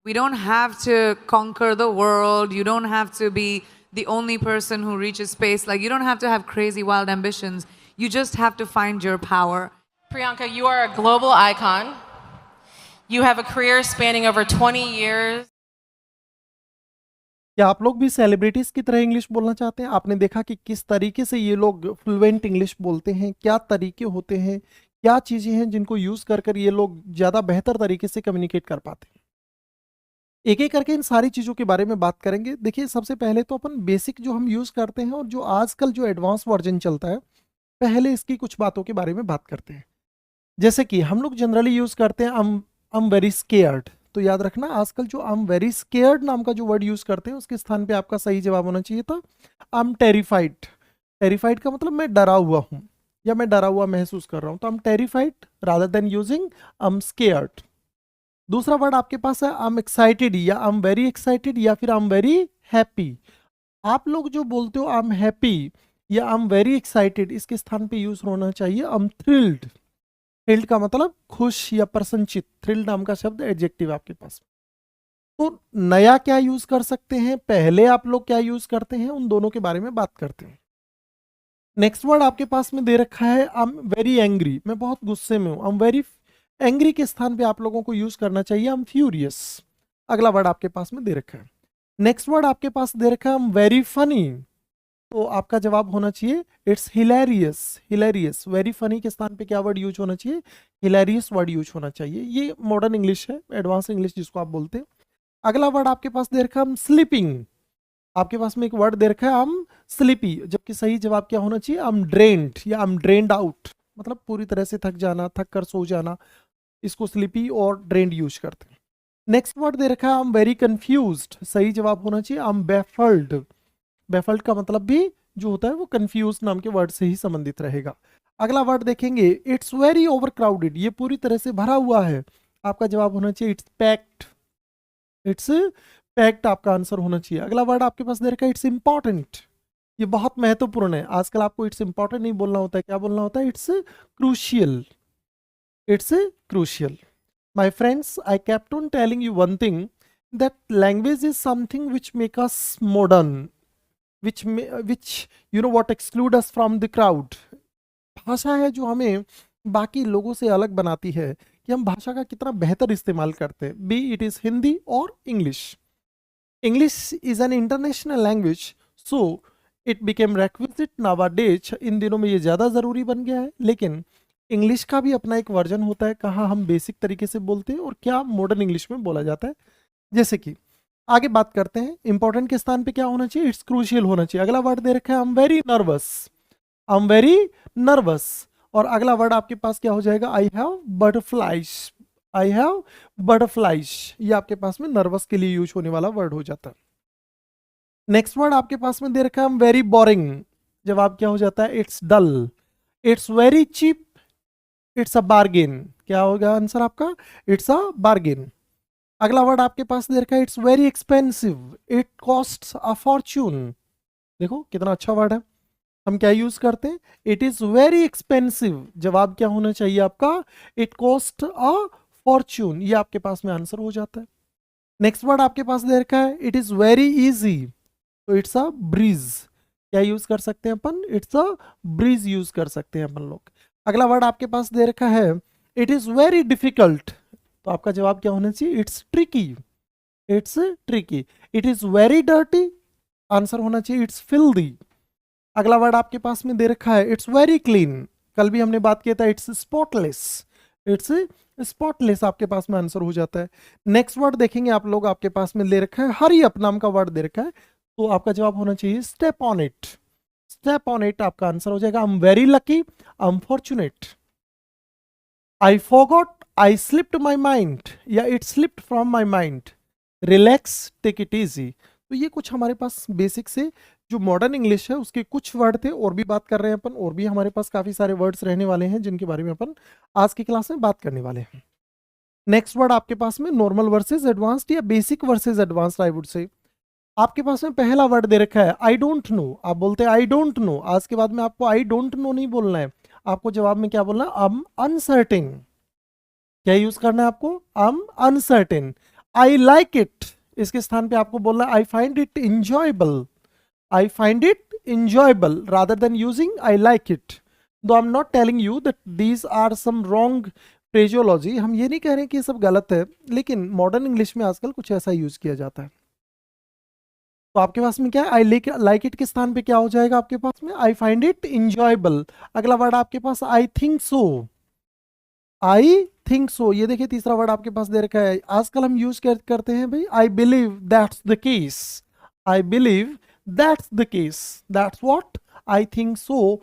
We don't have to conquer the world. You don't have to be the only person who reaches space. Like, you don't have to have crazy, wild ambitions. You just have to find your power. Priyanka, you are a global icon. You have a career spanning over 20 years. क्या आप लोग भी celebrities की तरह English बोलना चाहते हैं? आपने देखा कि किस तरीके से ये लोग फ्लुएंट इंग्लिश बोलते हैं, क्या तरीके होते हैं, क्या चीजें हैं जिनको यूज कर कर ये लोग ज्यादा बेहतर तरीके से कम्युनिकेट कर पाते हैं। एक एक करके इन सारी चीजों के बारे में बात करेंगे। देखिए, सबसे पहले तो अपन बेसिक जो हम यूज करते हैं और जो आजकल जो एडवांस वर्जन चलता है, पहले इसकी कुछ बातों के बारे में बात करते हैं। जैसे कि हम लोग जनरली यूज करते हैं आई एम वेरी स्केयर्ड। तो याद रखना, आजकल जो आई एम वेरी स्केयर्ड नाम का जो वर्ड यूज करते हैं उसके स्थान पे आपका सही जवाब होना चाहिए था आई एम टेरिफाइड। टेरिफाइड का मतलब मैं डरा हुआ हूं या मैं डरा हुआ महसूस कर रहा हूं, तो I am terrified rather than using I am scared. दूसरा वर्ड आपके पास है आई एम एक्साइटेड या आई एम वेरी एक्साइटेड या फिर आई एम वेरी हैप्पी। आप लोग जो बोलते हो आई एम हैप्पी या आई एम वेरी एक्साइटेड, इसके स्थान पे यूज होना चाहिए आई एम थ्रिल्ड। थ्रिल्ड का मतलब खुश या प्रसन्नचित। थ्रिल्ड नाम का शब्द एडजेक्टिव आपके पास। तो नया क्या यूज कर सकते हैं, पहले आप लोग क्या यूज करते हैं, उन दोनों के बारे में बात करते हैं। नेक्स्ट वर्ड आपके पास में दे रखा है आई एम वेरी एंग्री। मैं बहुत गुस्से में हूं। आई एम वेरी एंग्री के स्थान पे आप लोगों को यूज करना चाहिए आई एम फ्यूरियस। अगला वर्ड आपके पास में दे रखा है। नेक्स्ट वर्ड आपके पास दे रखा है आई एम वेरी फनी। तो आपका जवाब होना चाहिए it's hilarious. Hilarious. Very funny के स्थान पे क्या वर्ड यूज होना चाहिए, हिलेरियस वर्ड यूज होना चाहिए। ये मॉडर्न इंग्लिश है, एडवांस इंग्लिश जिसको आप बोलते हैं। अगला वर्ड आपके पास दे रखा है स्लीपिंग। आपके पास में एक वर्ड दे रखा है आई स्लीपी, जबकि सही जवाब क्या होना चाहिए आई एम ड्रेन्ड या आई एम ड्रेन्ड आउट। मतलब पूरी तरह से थक जाना, थक कर सो जाना, इसको स्लीपी और ड्रेन्ड यूज करते हैं। नेक्स्ट वर्ड दे रखा है आई एम वेरी कंफ्यूज्ड। सही जवाब होना चाहिए आई एम बैफल्ड। बैफल्ड का मतलब भी जो होता है वो कंफ्यूज नाम के वर्ड से ही संबंधित रहेगा। अगला वर्ड देखेंगे इट्स वेरी ओवर क्राउडेड। ये पूरी तरह से भरा हुआ है। आपका जवाब होना चाहिए इट्स पैक्ड। इट्स पैक्ड आपका आंसर होना चाहिए। अगला वर्ड आपके पास दे रखा है इट्स इंपॉर्टेंट। ये बहुत महत्वपूर्ण है। आजकल आपको इट्स इंपॉर्टेंट नहीं बोलना होता है, क्या बोलना होता है, it's crucial. It's crucial. My friends, I kept on telling you one thing, that language is something which make us modern, which you know what exclude us from the crowd। भाषा है जो हमें बाकी लोगों से अलग बनाती है कि हम भाषा का कितना बेहतर इस्तेमाल करते हैं, बी इट इज हिंदी और English. English is an international language, so it became requisite nowadays. इन दिनों में ये ज़्यादा ज़रूरी बन गया है। लेकिन इंग्लिश का भी अपना एक वर्जन होता है, कहाँ हम बेसिक तरीके से बोलते हैं और क्या मॉडर्न इंग्लिश में बोला जाता है। जैसे कि आगे बात करते हैं, इंपॉर्टेंट के स्थान पे क्या होना चाहिए, इट्स क्रूशियल होना चाहिए। अगला वर्ड दे रखा है I am very nervous. I am very nervous. और अगला वर्ड आपके पास क्या हो जाएगा, I have butterflies. I have butterflies. ये आपके पास में नर्वस के लिए यूज होने वाला वर्ड हो जाता है। नेक्स्ट वर्ड आपके पास में दे रखा है आई एम वेरी बोरिंग। जवाब क्या हो जाता है, it's dull. It's very cheap. It's a bargain. क्या होगा आंसर आपका, इट्स अ बार्गेन। अगला वर्ड आपके पास दे रखा है it's very expensive. It costs a fortune. देखो कितना अच्छा वर्ड है। हम क्या यूज करते हैं, इट इज वेरी एक्सपेंसिव। जवाब क्या होना चाहिए आपका, इट कॉस्ट अ फॉर्च्यून। ये आपके पास में आंसर हो जाता है। नेक्स्ट वर्ड आपके पास दे रखा है इट इज वेरी इजी। तो इट्स अ ब्रीज। क्या यूज कर सकते हैं अपन, इट्स अ ब्रीज यूज कर सकते हैं अपन लोग। अगला वर्ड आपके पास दे रखा है इट इज वेरी डिफिकल्ट। तो आपका जवाब क्या होना चाहिए, it's tricky. It's tricky. It is very dirty. Answer होना चाहिए इट्स फिल्दी। अगला वर्ड आपके पास में दे रखा है इट्स वेरी क्लीन। कल भी हमने बात किया था इट्स स्पॉटलेस। इट्स स्पॉटलेस आपके पास में आंसर हो जाता है। नेक्स्ट वर्ड देखेंगे आप लोग, आपके पास में दे रखा है हरी अप नाम का वर्ड दे रखा है। तो आपका जवाब होना चाहिए step on it. Step on it आपका आंसर हो जाएगा। I am very lucky, I am fortunate. I forgot, I slipped my mind या it slipped from my mind. Relax, take it easy. तो ये कुछ हमारे पास बेसिक से जो मॉडर्न इंग्लिश है उसके कुछ वर्ड थे। और भी बात कर रहे हैं अपन, और भी हमारे पास काफ़ी सारे वर्ड्स रहने वाले हैं जिनके बारे में अपन आज की क्लास में बात करने वाले हैं। नेक्स्ट वर्ड आपके पास में नॉर्मल वर्सेज एडवांस्ड या basic versus advanced I would say. आपके पास में पहला वर्ड दे रखा है आई डोंट नो। आप बोलते हैं आई डोंट नो। आज के बाद में आपको आई डोंट नो नहीं बोलना है, आपको जवाब में क्या बोलना है, आई एम अनसर्टेन। क्या यूज करना है आपको, I am uncertain. I like it, इसके स्थान पे आपको बोलना I find it enjoyable, I find it enjoyable rather than using I like it. Though I am not telling you that these are some wrong phraseology, हम ये नहीं कह रहे कि ये सब गलत है, लेकिन मॉडर्न इंग्लिश में आजकल कुछ ऐसा यूज किया जाता है। तो आपके पास में क्या है, आई लाइक इट के स्थान पे क्या हो जाएगा आपके पास में, आई फाइंड इट इंजॉयबल। अगला वर्ड आपके पास I think so, I think so, ये देखिए तीसरा वर्ड आपके पास दे रखा है, आजकल हम यूज करते हैं भाई I believe that's the case, I believe that's the case, that's what I think so,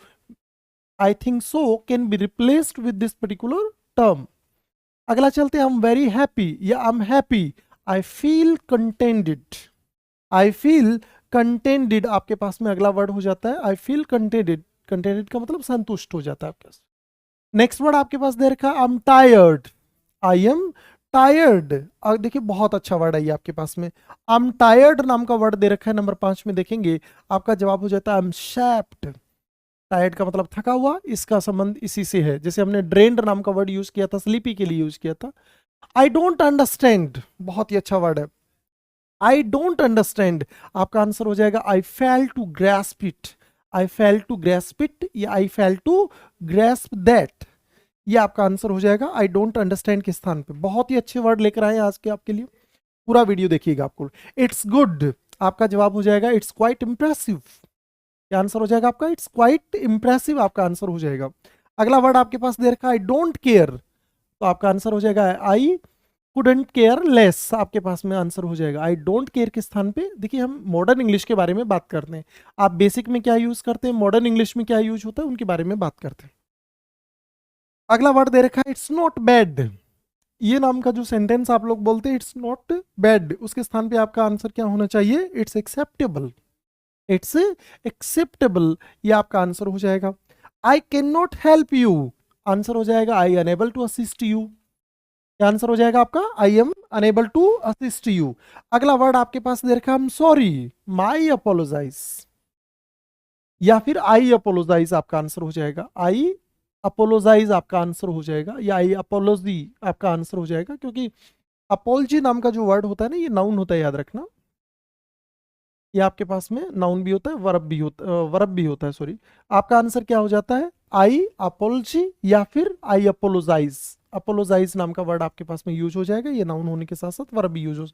I think so can be replaced with this particular term. अगला चलते हैं, आई एम वेरी हैप्पी या I am happy, I feel contented, I feel contented आपके पास में अगला word हो जाता है, आई फील कंटेंटेड, कंटेंटेड का मतलब संतुष्ट हो जाता है आपके पास। नेक्स्ट वर्ड आपके पास दे रखा है I am tired, I am tired, देखिए बहुत अच्छा वर्ड है ये आपके पास में, आई एम टायर्ड नाम का वर्ड दे रखा है नंबर 5 में, देखेंगे आपका जवाब हो जाता है आई एम शैप्ड। टायर्ड का मतलब थका हुआ, इसका संबंध इसी से है, जैसे हमने ड्रेन्ड नाम का वर्ड यूज किया था स्लीपी के लिए यूज किया था। आई डोंट अंडरस्टैंड, बहुत ही अच्छा वर्ड है, आई डोंट अंडरस्टैंड, आपका आंसर हो जाएगा I fail to grasp it, I fail to grasp it या I fail to grasp that, ये आपका आंसर हो जाएगा आई डोंट अंडरस्टैंड के स्थान पे। बहुत ही अच्छे वर्ड लेकर आए आज के आपके लिए, पूरा वीडियो देखिएगा आपको। इट्स गुड, आपका जवाब हो जाएगा इट्स क्वाइट इंप्रेसिव, क्या आंसर हो जाएगा आपका, इट्स क्वाइट इंप्रेसिव आपका आंसर हो जाएगा। अगला वर्ड आपके पास दे रखा है आई डोंट केयर, तो आपका आंसर हो जाएगा आई कुडंट केयर लेस, आपके पास में आंसर हो जाएगा आई डोंट केयर के स्थान पे। देखिए हम मॉडर्न इंग्लिश के बारे में बात करते हैं, आप बेसिक में क्या यूज करते हैं, मॉडर्न इंग्लिश में क्या यूज होता है, उनके बारे में बात करते हैं। अगला वर्ड दे रखा है इट्स नॉट बैड, ये नाम का जो सेंटेंस आप लोग बोलते हैं इट्स नॉट बैड, उसके स्थान पे आपका आंसर क्या होना चाहिए, इट्स एक्सेप्टेबल, इट्स एक्सेप्टेबल, ये आपका आंसर हो जाएगा। I can not help you, answer हो जाएगा आई अनेबल टू असिस्ट यू, क्या आंसर हो जाएगा आपका, I am unable to assist you. अगला वर्ड आपके पास दे रखा है I am sorry, my apologise या फिर आई अपोलोजाइज, आपका आंसर हो जाएगा आई अपोलोजाइज, आपका आंसर हो जाएगा, या आई अपोलोजी आपका आंसर हो जाएगा, क्योंकि अपोलजी नाम का जो वर्ड होता है ना ये नाउन होता है, याद रखना, ये आपके पास में नाउन भी होता है, वर्ब भी होता है, सॉरी। आपका आंसर क्या हो जाता है, आई अपोलजी या फिर आई अपोलोजाइज, अपोलोजाइज नाम का वर्ड आपके पास में यूज हो जाएगा, ये नाउन होने के साथ साथ वर्ब भी यूज हो,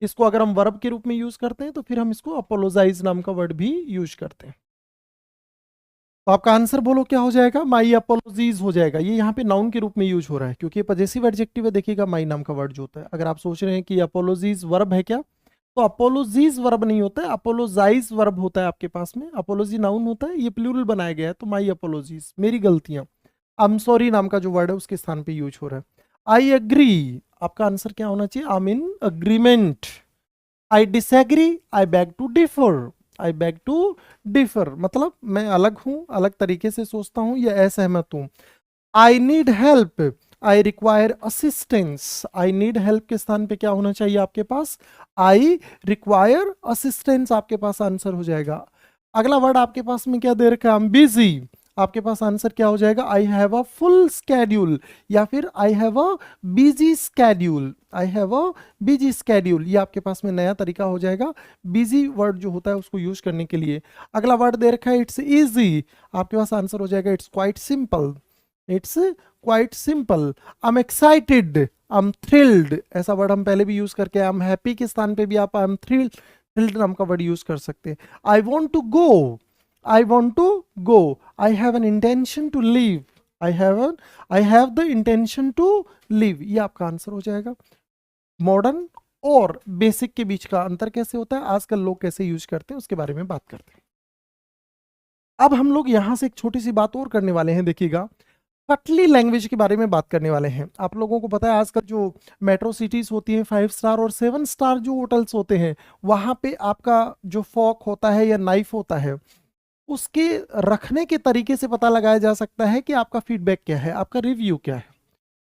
इसको अगर हम वर्ब के रूप में यूज करते हैं तो फिर हम इसको अपोलोजाइज नाम का वर्ड भी यूज करते हैं। तो आपका आंसर बोलो क्या हो जाएगा, माई अपोलोजीज हो जाएगा, ये यहाँ पे नाउन के रूप में यूज हो रहा है क्योंकि ये पजेसिव एडजेक्टिव है, देखिएगा माई नाम का वर्ड जो होता है। अगर आप सोच रहे हैं कि अपोलोजीज वर्ब है क्या, तो अपोलोजीज वर्ब नहीं होता है, अपोलोजाइज वर्ब होता है आपके पास में, अपोलोजी नाउन होता है, ये प्लूरल बनाया गया है, तो माई अपोलोजीज, मेरी गलतियां, आई एम सॉरी नाम का जो वर्ड है उसके स्थान पे यूज हो रहा है। आई एग्री, आपका आंसर क्या होना चाहिए, I am in agreement. I disagree, I beg to differ, I beg to differ मतलब मैं अलग हूं, अलग तरीके से सोचता हूं या असहमत हूं। I need help, I require assistance, I need help के स्थान पे क्या होना चाहिए आपके पास, आई रिक्वायर असिस्टेंस, आपके पास आंसर हो जाएगा। अगला वर्ड आपके पास में क्या दे रखा है, आई एम बिजी, आपके पास आंसर क्या हो जाएगा, I have a full schedule या फिर I have a busy schedule, I have a busy schedule, ये आपके पास में नया तरीका हो जाएगा बिजी वर्ड जो होता है उसको यूज करने के लिए। अगला वर्ड दे रखा है इट्स इजी, आपके पास आंसर हो जाएगा it's quite simple, it's quite simple. I am excited, I am thrilled, ऐसा वर्ड हम पहले भी यूज करके, आई एम हैप्पी के स्थान पे भी आप आई एम थ्रिल्ड नाम का वर्ड यूज कर सकते हैं। I want to go, I want to go, I have an intention to leave, I have the intention to leave, ये आपका आंसर हो जाएगा। मॉडर्न और बेसिक के बीच का अंतर कैसे होता है, आजकल लोग कैसे यूज करते हैं उसके बारे में बात करते हैं। अब हम लोग यहां से एक छोटी सी बात और करने वाले हैं, देखिएगा कटली लैंग्वेज के बारे में बात करने वाले हैं। आप लोगों को पता है आजकल जो मेट्रो सिटीज होती हैं 5 स्टार और 7 स्टार जो होटल्स होते हैं, वहां पे आपका जो फॉक होता है या नाइफ होता है उसके रखने के तरीके से पता लगाया जा सकता है कि आपका फीडबैक क्या है, आपका रिव्यू क्या है।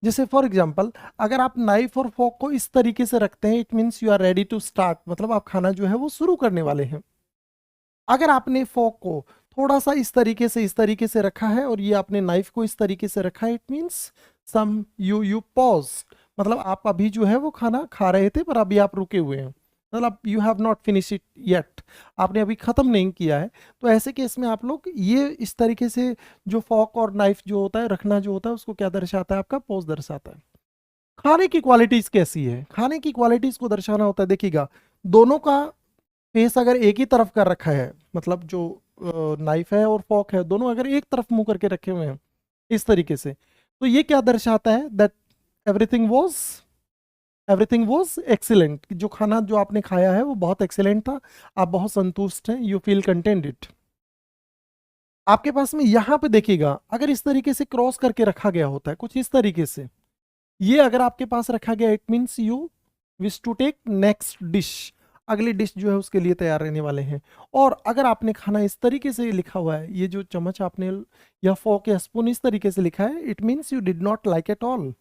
जैसे फॉर एग्जांपल अगर आप नाइफ और फोक को इस तरीके से रखते हैं, it means you are ready to start, मतलब आप खाना जो है वो शुरू करने वाले हैं। अगर आपने फोक को थोड़ा सा इस तरीके से रखा है और ये आपने नाइफ को इस तरीके से रखा है, it means some you pause, मतलब आप अभी जो है वो खाना खा रहे थे पर अभी आप रुके हुए हैं, मतलब you have not finish it yet, आपने अभी ख़त्म नहीं किया है। तो ऐसे केस में आप लोग ये इस तरीके से जो फॉक और नाइफ जो होता है रखना जो होता है उसको क्या दर्शाता है, आपका पोज दर्शाता है। खाने की क्वालिटीज़ कैसी है, खाने की क्वालिटीज़ को दर्शाना होता है, देखिएगा दोनों का फेस अगर एक ही तरफ कर रखा है, मतलब जो नाइफ है और फॉक है दोनों अगर एक तरफ मुंह करके रखे हुए हैं इस तरीके से, तो ये क्या दर्शाता है, दैट एवरीथिंग वॉज एक्सीलेंट, जो खाना जो आपने खाया है वो बहुत एक्सीलेंट था, आप बहुत संतुष्ट हैं, यू फील कंटेंटेड। आपके पास में यहाँ पे देखिएगा अगर इस तरीके से क्रॉस करके रखा गया होता है कुछ इस तरीके से, ये अगर आपके पास रखा गया it means you wish to take next dish, अगली डिश जो है उसके लिए तैयार रहने वाले हैं। और अगर आपने खाना इस तरीके से लिखा हुआ है, ये जो चम्मच आपने या फोक या स्पून इस तरीके से लिखा है, it means you did not like at all,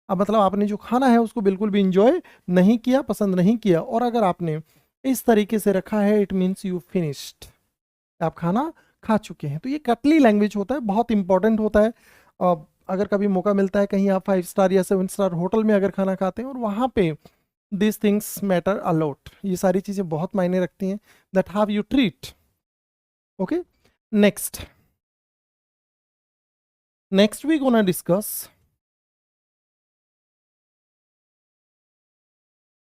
अब मतलब आपने जो खाना है उसको बिल्कुल भी इंजॉय नहीं किया, पसंद नहीं किया। और अगर आपने इस तरीके से रखा है इट मीन्स यू फिनिश्ड, आप खाना खा चुके हैं। तो ये कटली लैंग्वेज होता है, बहुत इंपॉर्टेंट होता है। अगर कभी मौका मिलता है कहीं आप 5 स्टार या 7 स्टार होटल में अगर खाना खाते हैं और वहाँ पे दिस थिंग्स मैटर अलॉट, ये सारी चीज़ें बहुत मायने रखती हैं, that how you treat. Okay, next we gonna discuss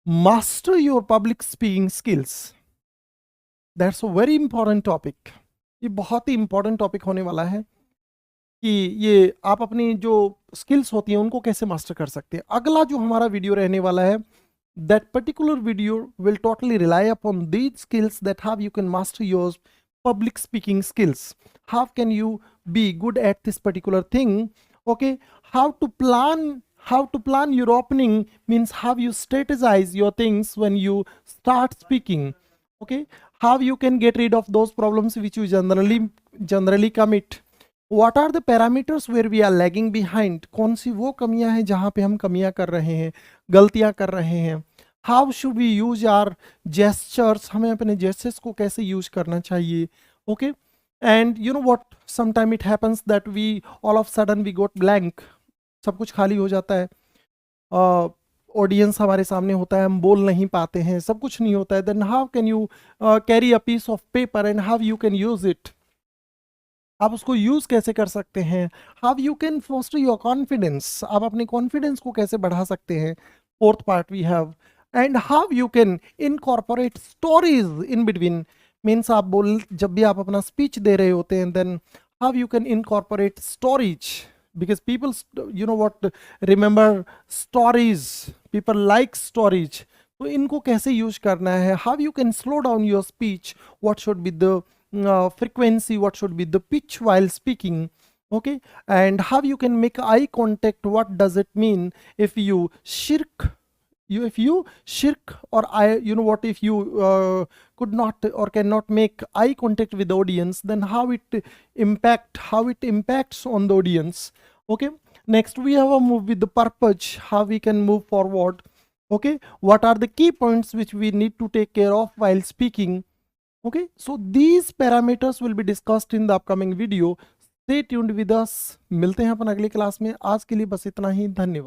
master your public speaking skills, that's a very important topic. ये बहुत ही इंपॉर्टेंट टॉपिक होने वाला है कि ये आप अपनी जो स्किल्स होती हैं उनको कैसे मास्टर कर सकते हैं। अगला जो हमारा वीडियो रहने वाला है, that particular video will totally rely upon these skills, that how you can master your public speaking skills, how can you be good at this particular thing. Okay, how to plan your opening means how you strategize your things when you start speaking. Okay, how you can get rid of those problems which you generally commit. What are the parameters where we are lagging behind, कौन सी वो कमियां हैं जहां पे हम कमियां कर रहे हैं, गलतियां कर रहे हैं। How should we use our gestures, हमें अपने gestures को कैसे यूज करना चाहिए। Okay, and you know what, sometime it happens that we all of sudden we got blank, सब कुछ खाली हो जाता है, ऑडियंस हमारे सामने होता है, हम बोल नहीं पाते हैं, सब कुछ नहीं होता है। Then how can you carry a piece of paper and how you can use it, आप उसको यूज कैसे कर सकते हैं। How you can foster your confidence, आप अपने कॉन्फिडेंस को कैसे बढ़ा सकते हैं। Fourth part we have, and how you can incorporate stories in between, means आप बोल जब भी आप अपना स्पीच दे रहे होते हैं, then how you can incorporate stories, because people you know what, remember stories, people like stories, तो इनको कैसे यूज करना है। How you can slow down your speech, what should be the frequency, what should be the pitch while speaking. Okay, and how you can make eye contact, what does it mean if you shirk, or you know what, if you could not or cannot make eye contact with the audience, then how it impacts on the audience. Okay, next we have a move with the purpose, how we can move forward. Okay, what are the key points which we need to take care of while speaking. Okay, so these parameters will be discussed in the upcoming video. Stay tuned with us, मिलते हैं अपन अगली class में। आज के लिए बस इतना ही, धन्यवाद।